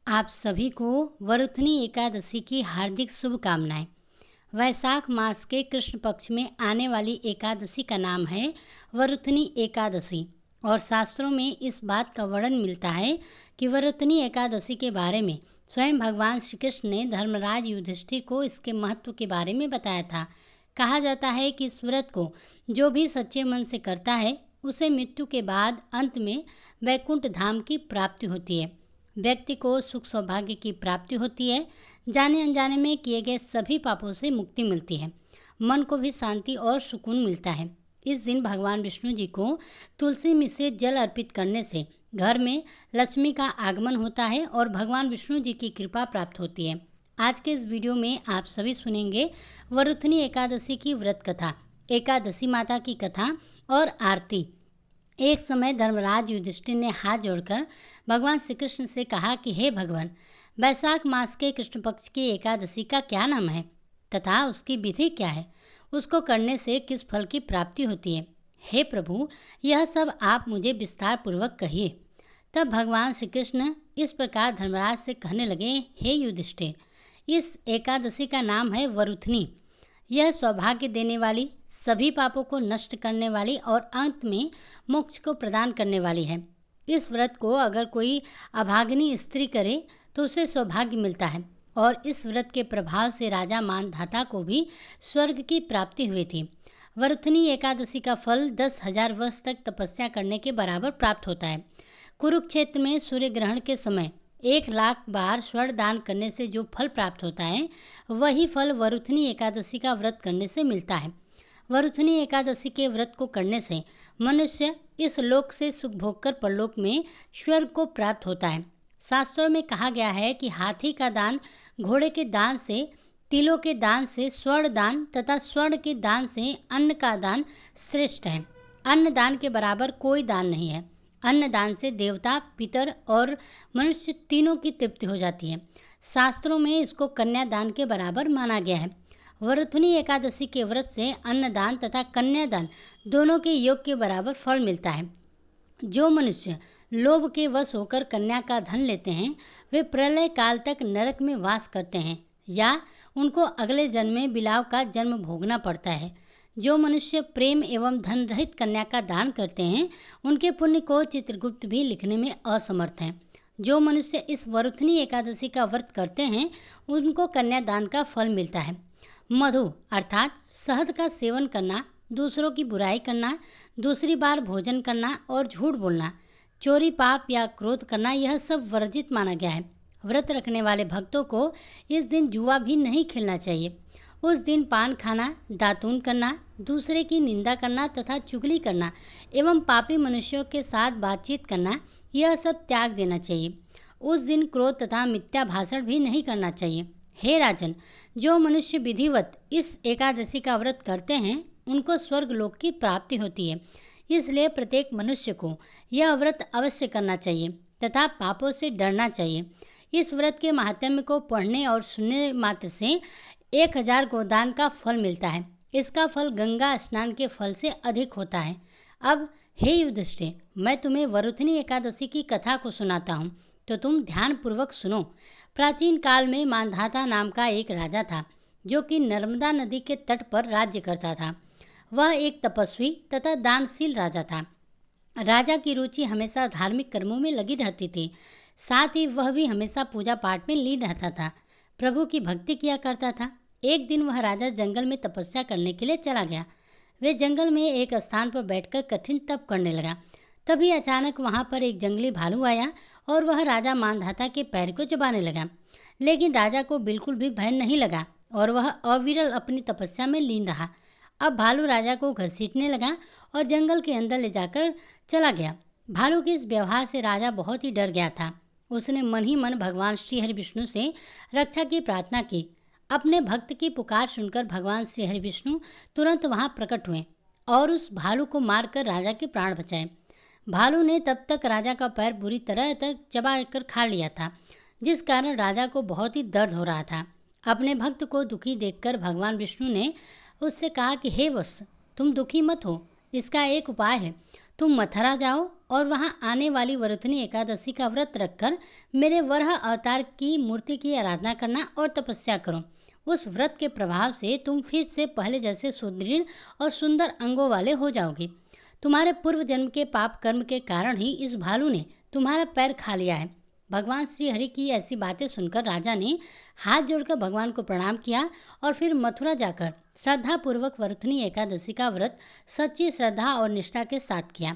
आप सभी को वरुथनी एकादशी की हार्दिक शुभकामनाएं। वैशाख मास के कृष्ण पक्ष में आने वाली एकादशी का नाम है वरुथनी एकादशी और शास्त्रों में इस बात का वर्णन मिलता है कि वरुथनी एकादशी के बारे में स्वयं भगवान श्री कृष्ण ने धर्मराज युधिष्ठिर को इसके महत्व के बारे में बताया था। कहा जाता है कि इस व्रत को जो भी सच्चे मन से करता है उसे मृत्यु के बाद अंत में वैकुंठ धाम की प्राप्ति होती है। व्यक्ति को सुख सौभाग्य की प्राप्ति होती है। जाने अनजाने में किए गए सभी पापों से मुक्ति मिलती है। मन को भी शांति और सुकून मिलता है। इस दिन भगवान विष्णु जी को तुलसी मिश्रित जल अर्पित करने से घर में लक्ष्मी का आगमन होता है और भगवान विष्णु जी की कृपा प्राप्त होती है। आज के इस वीडियो में आप सभी सुनेंगे वरुथनी एकादशी की व्रत कथा, एकादशी माता की कथा और आरती। एक समय धर्मराज युधिष्ठिर ने हाथ जोड़कर भगवान श्री कृष्ण से कहा कि हे भगवान, वैशाख मास के कृष्ण पक्ष की एकादशी का क्या नाम है तथा उसकी विधि क्या है, उसको करने से किस फल की प्राप्ति होती है। हे प्रभु, यह सब आप मुझे विस्तार पूर्वक कहिए। तब भगवान श्री कृष्ण इस प्रकार धर्मराज से कहने लगे, हे युधिष्ठिर, इस एकादशी का नाम है वरुथनी। यह सौभाग्य देने वाली, सभी पापों को नष्ट करने वाली और अंत में मोक्ष को प्रदान करने वाली है। इस व्रत को अगर कोई अभागिनी स्त्री करे तो उसे सौभाग्य मिलता है और इस व्रत के प्रभाव से राजा मानधाता को भी स्वर्ग की प्राप्ति हुई थी। वरुथनी एकादशी का फल 10,000 वर्ष तक तपस्या करने के बराबर प्राप्त होता है। कुरुक्षेत्र में सूर्य ग्रहण के समय 1,00,000 बार स्वर्ण दान करने से जो फल प्राप्त होता है वही फल वरुथनी एकादशी का व्रत करने से मिलता है। वरुथनी एकादशी के व्रत को करने से मनुष्य इस लोक से सुख भोग कर परलोक में स्वर्ग को प्राप्त होता है। शास्त्रों में कहा गया है कि हाथी का दान घोड़े के दान से, तिलों के दान से स्वर्ण दान तथा स्वर्ण के दान से अन्न का दान श्रेष्ठ है। अन्न दान के बराबर कोई दान नहीं है। अन्न दान से देवता, पितर और मनुष्य तीनों की तृप्ति हो जाती है। शास्त्रों में इसको कन्यादान के बराबर माना गया है। वरुथनी एकादशी के व्रत से अन्नदान तथा कन्यादान दोनों के योग के बराबर फल मिलता है। जो मनुष्य लोभ के वश होकर कन्या का धन लेते हैं वे प्रलय काल तक नरक में वास करते हैं या उनको अगले जन्म में बिलाव का जन्म भोगना पड़ता है। जो मनुष्य प्रेम एवं धन रहित कन्या का दान करते हैं उनके पुण्य को चित्रगुप्त भी लिखने में असमर्थ हैं। जो मनुष्य इस वरुथनी एकादशी का व्रत करते हैं उनको कन्यादान का फल मिलता है। मधु अर्थात शहद का सेवन करना, दूसरों की बुराई करना, दूसरी बार भोजन करना और झूठ बोलना, चोरी, पाप या क्रोध करना, यह सब वर्जित माना गया है। व्रत रखने वाले भक्तों को इस दिन जुआ भी नहीं खेलना चाहिए। उस दिन पान खाना, दातून करना, दूसरे की निंदा करना तथा चुगली करना एवं पापी मनुष्यों के साथ बातचीत करना, यह सब त्याग देना चाहिए। उस दिन क्रोध तथा मिथ्या भाषण भी नहीं करना चाहिए। हे राजन, जो मनुष्य विधिवत इस एकादशी का व्रत करते हैं उनको स्वर्ग लोक की प्राप्ति होती है। इसलिए प्रत्येक मनुष्य को यह व्रत अवश्य करना चाहिए तथा पापों से डरना चाहिए। इस व्रत के महात्म्य को पढ़ने और सुनने मात्र से 1,000 गोदान का फल मिलता है। इसका फल गंगा स्नान के फल से अधिक होता है। अब हे युधिष्ठिर, मैं तुम्हें वरुथनी एकादशी की कथा को सुनाता हूँ तो तुम ध्यान पूर्वक सुनो। प्राचीन काल में मानधाता नाम का एक राजा था जो कि नर्मदा नदी के तट पर राज्य करता था। वह एक तपस्वी तथा दानशील राजा था। राजा की रुचि हमेशा धार्मिक कर्मों में लगी रहती थी। साथ ही वह भी हमेशा पूजा पाठ में लीन रहता था, प्रभु की भक्ति किया करता था। एक दिन वह राजा जंगल में तपस्या करने के लिए चला गया। वे जंगल में एक स्थान पर बैठकर कठिन तप करने लगा। तभी अचानक वहाँ पर एक जंगली भालू आया और वह राजा मानधाता के पैर को चबाने लगा। लेकिन राजा को बिल्कुल भी भय नहीं लगा और वह अविरल अपनी तपस्या में लीन रहा। अब भालू राजा को घसीटने लगा और जंगल के अंदर ले जाकर चला गया। भालू के इस व्यवहार से राजा बहुत ही डर गया था। उसने मन ही मन भगवान श्री हरि विष्णु से रक्षा की प्रार्थना की। अपने भक्त की पुकार सुनकर भगवान श्री हरि विष्णु तुरंत वहां प्रकट हुए और उस भालू को मारकर राजा के प्राण बचाए। भालू ने तब तक राजा का पैर बुरी तरह तक चबा कर खा लिया था, जिस कारण राजा को बहुत ही दर्द हो रहा था। अपने भक्त को दुखी देखकर भगवान विष्णु ने उससे कहा कि हे वत्स, तुम दुखी मत हो, इसका एक उपाय है। तुम मथुरा जाओ और वहाँ आने वाली वरुथनी एकादशी का व्रत रखकर मेरे वराह अवतार की मूर्ति की आराधना करना और तपस्या करो। उस व्रत के प्रभाव से तुम फिर से पहले जैसे सुदृढ़ और सुंदर अंगों वाले हो जाओगे। तुम्हारे पूर्व जन्म के पाप कर्म के कारण ही इस भालू ने तुम्हारा पैर खा लिया है। भगवान श्री हरि की ऐसी बातें सुनकर राजा ने हाथ जोड़कर भगवान को प्रणाम किया और फिर मथुरा जाकर श्रद्धापूर्वक वरुथनी एकादशी का व्रत सच्ची श्रद्धा और निष्ठा के साथ किया।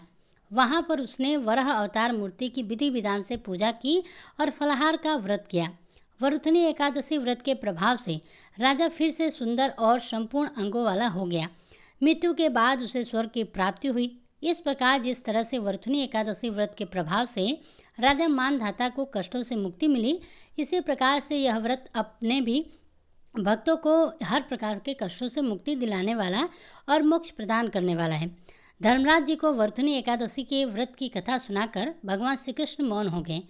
वहाँ पर उसने वराह अवतार मूर्ति की विधि विधान से पूजा की और फलाहार का व्रत किया। वरुथनी एकादशी व्रत के प्रभाव से राजा फिर से सुंदर और संपूर्ण अंगों वाला हो गया। मृत्यु के बाद उसे स्वर्ग की प्राप्ति हुई। इस प्रकार जिस तरह से वरुथनी एकादशी व्रत के प्रभाव से राजा मानधाता को कष्टों से मुक्ति मिली, इसी प्रकार से यह व्रत अपने भी भक्तों को हर प्रकार के कष्टों से मुक्ति दिलाने वाला और मोक्ष प्रदान करने वाला है। धर्मराज जी को वरुथनी एकादशी के व्रत की कथा सुनाकर भगवान श्री कृष्ण मौन हो गए।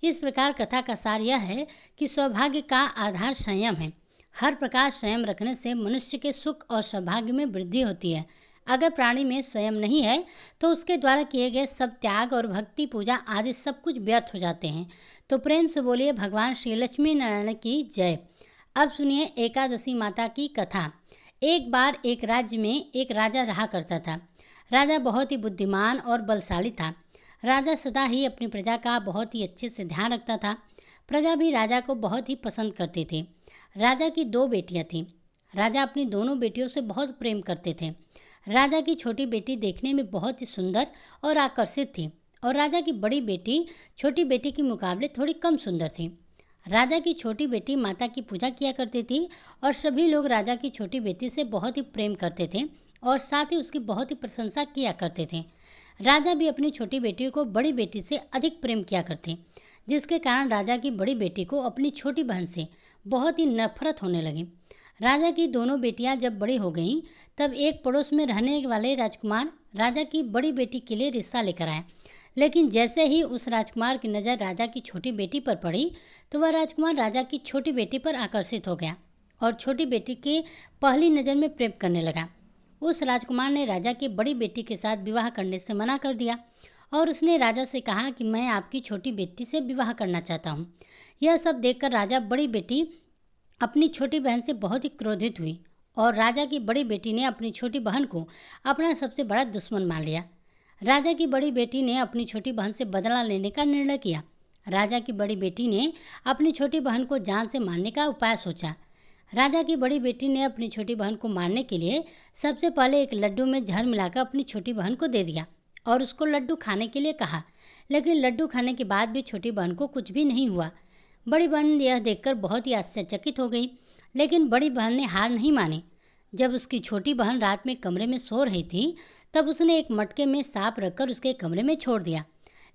इस प्रकार कथा का सार यह है कि सौभाग्य का आधार संयम है। हर प्रकार संयम रखने से मनुष्य के सुख और सौभाग्य में वृद्धि होती है। अगर प्राणी में संयम नहीं है तो उसके द्वारा किए गए सब त्याग और भक्ति पूजा आदि सब कुछ व्यर्थ हो जाते हैं। तो प्रेम से बोलिए भगवान श्री लक्ष्मी नारायण की जय। अब सुनिए एकादशी माता की कथा। एक बार एक राज्य में एक राजा रहा करता था। राजा बहुत ही बुद्धिमान और बलशाली था। राजा सदा ही अपनी प्रजा का बहुत ही अच्छे से ध्यान रखता था। प्रजा भी राजा को बहुत ही पसंद करती थी। राजा की 2 बेटियां थीं। राजा अपनी दोनों बेटियों से बहुत प्रेम करते थे। राजा की छोटी बेटी देखने में बहुत ही सुंदर और आकर्षित थी और राजा की बड़ी बेटी छोटी बेटी के मुकाबले थोड़ी कम सुंदर थी। राजा की छोटी बेटी माता की पूजा किया करती थी और सभी लोग राजा की छोटी बेटी से बहुत ही प्रेम करते थे और साथ ही उसकी बहुत ही प्रशंसा किया करते थे। राजा भी अपनी छोटी बेटी को बड़ी बेटी से अधिक प्रेम किया करते, जिसके कारण राजा की बड़ी बेटी को अपनी छोटी बहन से बहुत ही नफरत होने लगी। राजा की दोनों बेटियां जब बड़ी हो गईं, तब एक पड़ोस में रहने वाले राजकुमार राजा की बड़ी बेटी के लिए रिश्ता लेकर आए। लेकिन जैसे ही उस राजकुमार की नज़र राजा की छोटी बेटी पर पड़ी, तो वह राजकुमार राजा की छोटी बेटी पर आकर्षित हो गया और छोटी बेटी की पहली नज़र में प्रेम करने लगा। उस राजकुमार ने राजा की बड़ी बेटी के साथ विवाह करने से मना कर दिया और उसने राजा से कहा कि मैं आपकी छोटी बेटी से विवाह करना चाहता हूँ। यह सब देखकर राजा बड़ी बेटी अपनी छोटी बहन से बहुत ही क्रोधित हुई और राजा की बड़ी बेटी ने अपनी छोटी बहन को अपना सबसे बड़ा दुश्मन मान लिया। राजा की बड़ी बेटी ने अपनी छोटी बहन से बदला लेने का निर्णय किया। राजा की बड़ी बेटी ने अपनी छोटी बहन को जान से मारने का उपाय सोचा। राजा की बड़ी बेटी ने अपनी छोटी बहन को मारने के लिए सबसे पहले एक लड्डू में जहर मिलाकर अपनी छोटी बहन को दे दिया और उसको लड्डू खाने के लिए कहा। लेकिन लड्डू खाने के बाद भी छोटी बहन को कुछ भी नहीं हुआ। बड़ी बहन यह देखकर बहुत ही आश्चर्यचकित हो गई, लेकिन बड़ी बहन ने हार नहीं मानी। जब उसकी छोटी बहन रात में कमरे में सो रही थी, तब उसने एक मटके में सांप रखकर उसके कमरे में छोड़ दिया,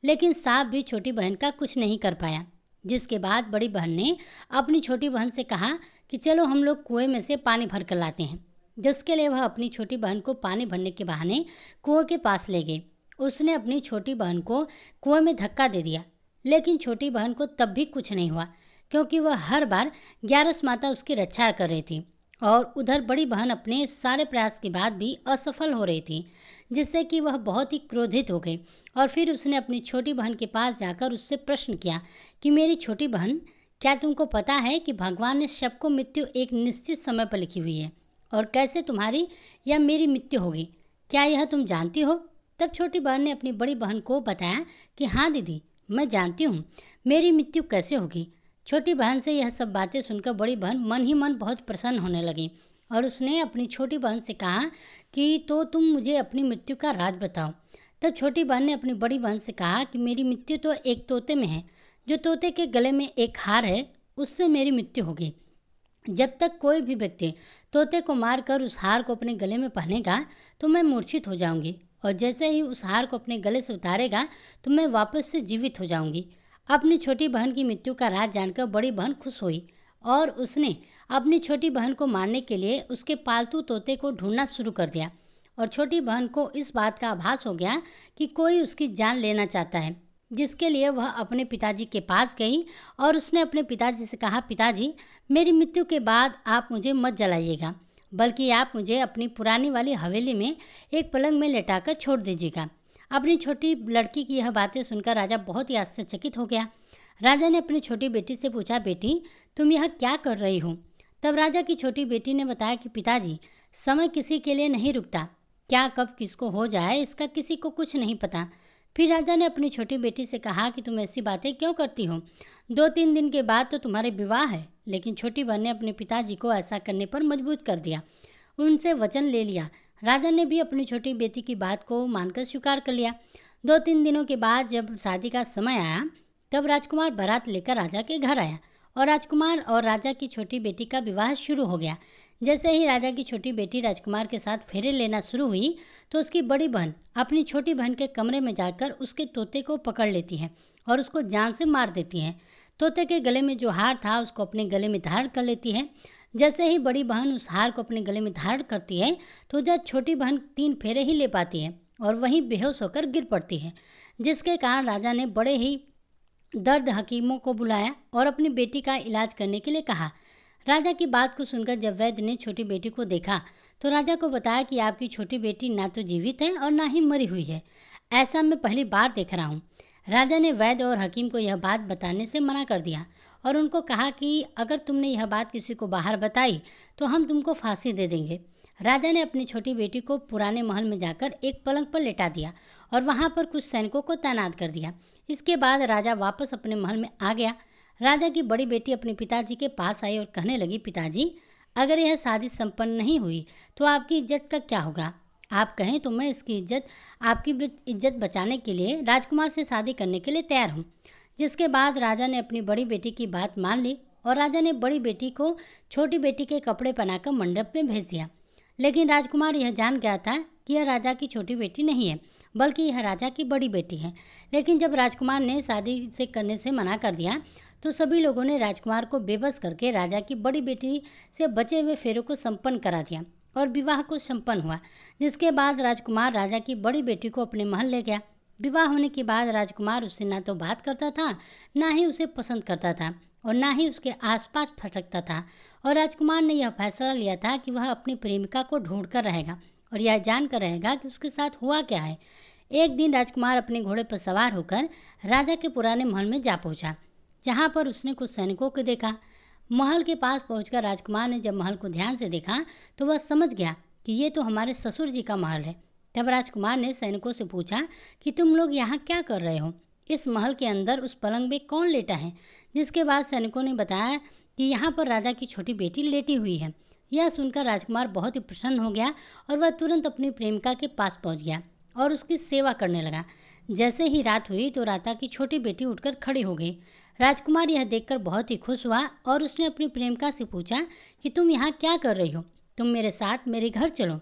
लेकिन सांप भी छोटी बहन का कुछ नहीं कर पाया। जिसके बाद बड़ी बहन ने अपनी छोटी बहन से कहा कि चलो हम लोग कुएं में से पानी भर कर लाते हैं। जिसके लिए वह अपनी छोटी बहन को पानी भरने के बहाने कुएं के पास ले गई। उसने अपनी छोटी बहन को कुएं में धक्का दे दिया, लेकिन छोटी बहन को तब भी कुछ नहीं हुआ, क्योंकि वह हर बार ग्यारस माता उसकी रक्षा कर रही थी और उधर बड़ी बहन अपने सारे प्रयास के बाद भी असफल हो रही थी, जिससे कि वह बहुत ही क्रोधित हो गई और फिर उसने अपनी छोटी बहन के पास जाकर उससे प्रश्न किया कि मेरी छोटी बहन, क्या तुमको पता है कि भगवान ने सबको मृत्यु एक निश्चित समय पर लिखी हुई है और कैसे तुम्हारी या मेरी मृत्यु होगी, क्या यह तुम जानती हो? तब छोटी बहन ने अपनी बड़ी बहन को बताया कि हाँ दीदी, मैं जानती हूँ मेरी मृत्यु कैसे होगी। छोटी बहन से यह सब बातें सुनकर बड़ी बहन मन ही मन बहुत प्रसन्न होने लगी और उसने अपनी छोटी बहन से कहा कि तो तुम मुझे अपनी मृत्यु का राज बताओ। तब छोटी बहन ने अपनी बड़ी बहन से कहा कि मेरी मृत्यु तो एक तोते में है, जो तोते के गले में एक हार है, उससे मेरी मृत्यु होगी। जब तक कोई भी व्यक्ति तोते को मारकर उस हार को अपने गले में पहनेगा तो मैं मूर्छित हो जाऊंगी, और जैसे ही उस हार को अपने गले से उतारेगा तो मैं वापस से जीवित हो जाऊंगी। अपनी छोटी बहन की मृत्यु का राज जानकर बड़ी बहन खुश हुई और उसने अपनी छोटी बहन को मारने के लिए उसके पालतू तोते को ढूंढना शुरू कर दिया। और छोटी बहन को इस बात का आभास हो गया कि कोई उसकी जान लेना चाहता है, जिसके लिए वह अपने पिताजी के पास गई और उसने अपने पिताजी से कहा, पिताजी, मेरी मृत्यु के बाद आप मुझे मत जलाइएगा, बल्कि आप मुझे अपनी पुरानी वाली हवेली में एक पलंग में लेटाकर छोड़ दीजिएगा। अपनी छोटी लड़की की यह बातें सुनकर राजा बहुत ही आश्चर्यचकित हो गया। राजा ने अपनी छोटी बेटी से पूछा, बेटी तुम यह क्या कर रही हो? तब राजा की छोटी बेटी ने बताया कि पिताजी, समय किसी के लिए नहीं रुकता, क्या कब किसको हो जाए इसका किसी को कुछ नहीं पता। फिर राजा ने अपनी छोटी बेटी से कहा कि तुम ऐसी बातें क्यों करती हो? 2-3 दिन के बाद तो तुम्हारे विवाह है। लेकिन छोटी बहन ने अपने पिताजी को ऐसा करने पर मजबूर कर दिया, उनसे वचन ले लिया। राजा ने भी अपनी छोटी बेटी की बात को मानकर स्वीकार कर लिया। 2-3 दिनों के बाद जब शादी का समय आया, तब राजकुमार बारात लेकर राजा के घर आया और राजकुमार और राजा की छोटी बेटी का विवाह शुरू हो गया। जैसे ही राजा की छोटी बेटी राजकुमार के साथ फेरे लेना शुरू हुई, तो उसकी बड़ी बहन अपनी छोटी बहन के कमरे में जाकर उसके तोते को पकड़ लेती है और उसको जान से मार देती है। तोते के गले में जो हार था उसको अपने गले में धारण कर लेती है। जैसे ही बड़ी बहन उस हार को अपने गले में धारण करती है, तो जब छोटी बहन 3 फेरे ही ले पाती है और वहीं बेहोश होकर गिर पड़ती है, जिसके कारण राजा ने बड़े ही दर्द हकीमों को बुलाया और अपनी बेटी का इलाज करने के लिए कहा। राजा की बात को सुनकर जब वैद्य ने छोटी बेटी को देखा, तो राजा को बताया कि आपकी छोटी बेटी ना तो जीवित है और ना ही मरी हुई है। ऐसा मैं पहली बार देख रहा हूँ। राजा ने वैद्य और हकीम को यह बात बताने से मना कर दिया और उनको कहा कि अगर तुमने यह बात किसी को बाहर बताई तो हम तुमको फांसी दे देंगे। राजा ने अपनी छोटी बेटी को पुराने महल में जाकर एक पलंग पर लेटा दिया और वहाँ पर कुछ सैनिकों को तैनात कर दिया। इसके बाद राजा वापस अपने महल में आ गया। राजा की बड़ी बेटी अपने पिताजी के पास आई और कहने लगी, पिताजी अगर यह शादी संपन्न नहीं हुई तो आपकी इज्जत का क्या होगा? आप कहें तो मैं आपकी इज्जत बचाने के लिए राजकुमार से शादी करने के लिए तैयार हूँ। जिसके बाद राजा ने अपनी बड़ी बेटी की बात मान ली और राजा ने बड़ी बेटी को छोटी बेटी के कपड़े पहनाकर मंडप में भेज दिया। लेकिन राजकुमार यह जान गया था कि यह राजा की छोटी बेटी नहीं है, बल्कि यह राजा की बड़ी बेटी है। लेकिन जब राजकुमार ने शादी से करने से मना कर दिया, तो सभी लोगों ने राजकुमार को बेबस करके राजा की बड़ी बेटी से बचे हुए फेरों को संपन्न करा दिया और विवाह को संपन्न हुआ। जिसके बाद राजकुमार राजा की बड़ी बेटी को अपने महल ले गया। विवाह होने के बाद राजकुमार उससे ना तो बात करता था, ना ही उसे पसंद करता था और ना ही उसके आसपास फटकता था। और राजकुमार ने यह फैसला लिया था कि वह अपनी प्रेमिका को ढूंढ कर रहेगा और यह जानकर रहेगा कि उसके साथ हुआ क्या है। एक दिन राजकुमार अपने घोड़े पर सवार होकर राजा के पुराने महल में जा पहुंचा, जहां पर उसने कुछ सैनिकों को देखा। महल के पास पहुंचकर राजकुमार ने जब महल को ध्यान से देखा, तो वह समझ गया कि ये तो हमारे ससुर जी का महल है। तब राजकुमार ने सैनिकों से पूछा कि तुम लोग यहाँ क्या कर रहे हो? इस महल के अंदर उस पलंग में कौन लेटा है? जिसके बाद सैनिकों ने बताया कि यहाँ पर राजा की छोटी बेटी लेटी हुई है। यह सुनकर राजकुमार बहुत ही प्रसन्न हो गया और वह तुरंत अपनी प्रेमिका के पास पहुँच गया और उसकी सेवा करने लगा। जैसे ही रात हुई तो राजा की छोटी बेटी उठकर खड़ी हो गई। राजकुमार यह देखकर बहुत ही खुश हुआ और उसने अपनी प्रेमिका से पूछा कि तुम यहाँ क्या कर रही हो? तुम मेरे साथ मेरे घर चलो।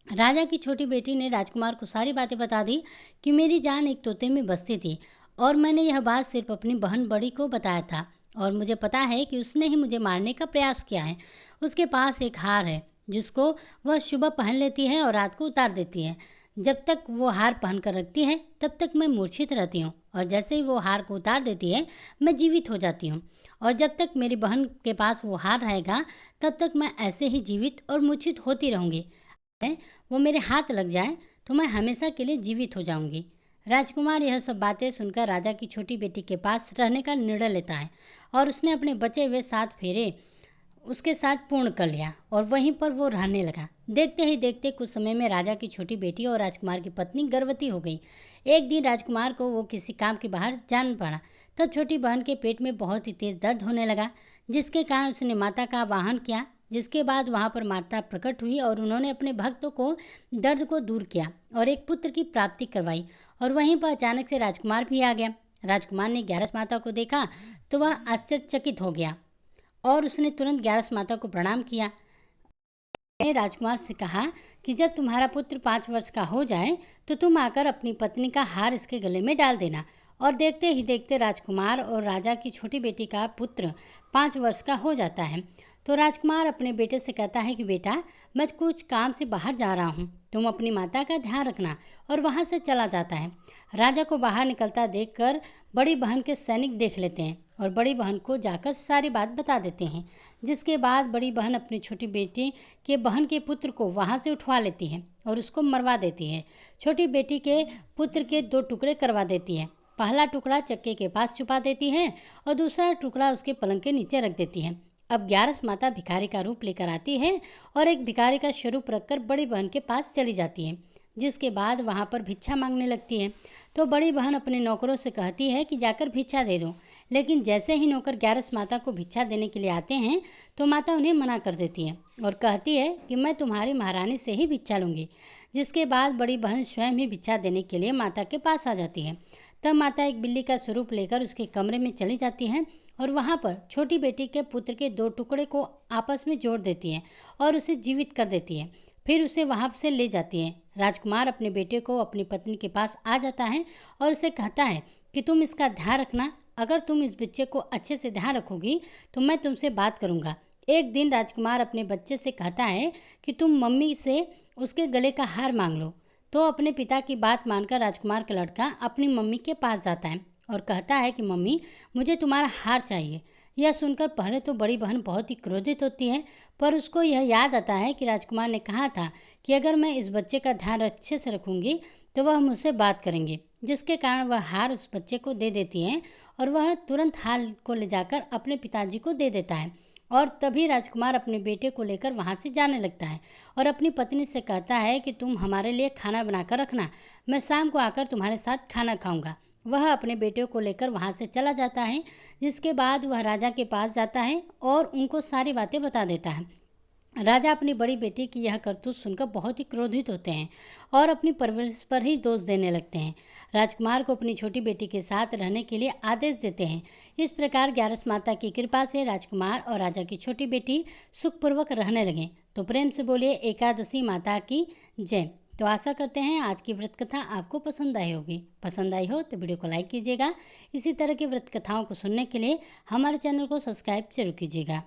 राजा की छोटी बेटी ने राजकुमार को सारी बातें बता दी कि मेरी जान एक तोते में बसती थी और मैंने यह बात सिर्फ अपनी बहन बड़ी को बताया था और मुझे पता है कि उसने ही मुझे मारने का प्रयास किया है। उसके पास एक हार है जिसको वह सुबह पहन लेती है और रात को उतार देती है। जब तक वो हार पहन कर रखती है तब तक मैं मूर्छित रहती हूँ और जैसे ही वो हार को उतार देती है मैं जीवित हो जाती हूँ। और जब तक मेरी बहन के पास वो हार रहेगा तब तक मैं ऐसे ही जीवित और मूर्छित होती रहूँगी। वो मेरे हाथ लग जाए तो मैं हमेशा के लिए जीवित हो जाऊंगी। राजकुमार यह सब बातें सुनकर राजा की छोटी बेटी के पास रहने का निर्णय लेता है और उसने अपने बचे हुए 7 फेरे उसके साथ पूर्ण कर लिया और वहीं पर वो रहने लगा। देखते ही देखते कुछ समय में राजा की छोटी बेटी और राजकुमार की पत्नी गर्भवती हो गई। एक दिन राजकुमार को वो किसी काम के बाहर जाना पड़ा। तब छोटी बहन के पेट में बहुत ही तेज दर्द होने लगा, जिसके कारण उसने माता का आवाहन किया। जिसके बाद वहां पर माता प्रकट हुई और उन्होंने अपने भक्तों को दर्द को दूर किया और एक पुत्र की प्राप्ति करवाई। और वहीं पर अचानक से राजकुमार भी आ गया। राजकुमार ने ग्यारस माता को देखा तो वह आश्चर्यचकित हो गया और उसने तुरंत ग्यारस माता को प्रणाम किया। ने राजकुमार से कहा कि जब तुम्हारा पुत्र 5 वर्ष का हो जाए तो तुम आकर अपनी पत्नी का हार इसके गले में डाल देना और देखते ही देखते राजकुमार और राजा की छोटी बेटी का पुत्र 5 वर्ष का हो जाता है। तो राजकुमार अपने बेटे से कहता है कि बेटा, मैं कुछ काम से बाहर जा रहा हूँ, तुम अपनी माता का ध्यान रखना। और वहाँ से चला जाता है। राजा को बाहर निकलता देखकर बड़ी बहन के सैनिक देख लेते हैं और बड़ी बहन को जाकर सारी बात बता देते हैं। जिसके बाद बड़ी बहन अपनी छोटी बेटी के बहन के पुत्र को वहाँ से उठवा लेती है और उसको मरवा देती है। छोटी बेटी के पुत्र के 2 टुकड़े करवा देती है। पहला टुकड़ा चक्के के पास छुपा देती है और दूसरा टुकड़ा उसके पलंग के नीचे रख देती है। अब ग्यारस माता भिखारी का रूप लेकर आती है और एक भिखारी का स्वरूप रखकर बड़ी बहन के पास चली जाती है। जिसके बाद वहाँ पर भिक्षा मांगने लगती है। तो बड़ी बहन अपने नौकरों से कहती है कि जाकर भिक्षा दे दो। लेकिन जैसे ही नौकर ग्यारस माता को भिक्षा देने के लिए आते हैं तो माता उन्हें मना कर देती है और कहती है कि मैं तुम्हारी महारानी से ही भिक्षा लूँगी। जिसके बाद बड़ी बहन स्वयं ही भिक्षा देने के लिए माता के पास आ जाती है। तब माता एक बिल्ली का स्वरूप लेकर उसके कमरे में चली जाती है और वहाँ पर छोटी बेटी के पुत्र के 2 टुकड़े को आपस में जोड़ देती है और उसे जीवित कर देती है। फिर उसे वहाँ से ले जाती है। राजकुमार अपने बेटे को अपनी पत्नी के पास आ जाता है और उसे कहता है कि तुम इसका ध्यान रखना, अगर तुम इस बच्चे को अच्छे से ध्यान रखोगी तो मैं तुमसे बात करूँगा। एक दिन राजकुमार अपने बच्चे से कहता है कि तुम मम्मी से उसके गले का हार मांग लो। तो अपने पिता की बात मानकर राजकुमार का लड़का अपनी मम्मी के पास जाता है और कहता है कि मम्मी, मुझे तुम्हारा हार चाहिए। यह सुनकर पहले तो बड़ी बहन बहुत ही क्रोधित होती है, पर उसको यह याद आता है कि राजकुमार ने कहा था कि अगर मैं इस बच्चे का ध्यान अच्छे से रखूंगी तो वह मुझसे बात करेंगे। जिसके कारण वह हार उस बच्चे को दे देती है और वह तुरंत हार को ले जाकर अपने पिताजी को दे देता है। और तभी राजकुमार अपने बेटे को लेकर वहाँ से जाने लगता है और अपनी पत्नी से कहता है कि तुम हमारे लिए खाना बनाकर रखना, मैं शाम को आकर तुम्हारे साथ खाना खाऊंगा। वह अपने बेटे को लेकर वहाँ से चला जाता है। जिसके बाद वह राजा के पास जाता है और उनको सारी बातें बता देता है। राजा अपनी बड़ी बेटी की यह करतूत सुनकर बहुत ही क्रोधित होते हैं और अपनी परवरिश पर ही दोष देने लगते हैं। राजकुमार को अपनी छोटी बेटी के साथ रहने के लिए आदेश देते हैं। इस प्रकार ग्यारस माता की कृपा से राजकुमार और राजा की छोटी बेटी सुखपूर्वक रहने लगे। तो प्रेम से बोलिए एकादशी माता की जय। तो आशा करते हैं आज की व्रत कथा आपको पसंद आई होगी। पसंद आई हो तो वीडियो को लाइक कीजिएगा। इसी तरह की व्रत कथाओं को सुनने के लिए हमारे चैनल को सब्सक्राइब जरूर कीजिएगा।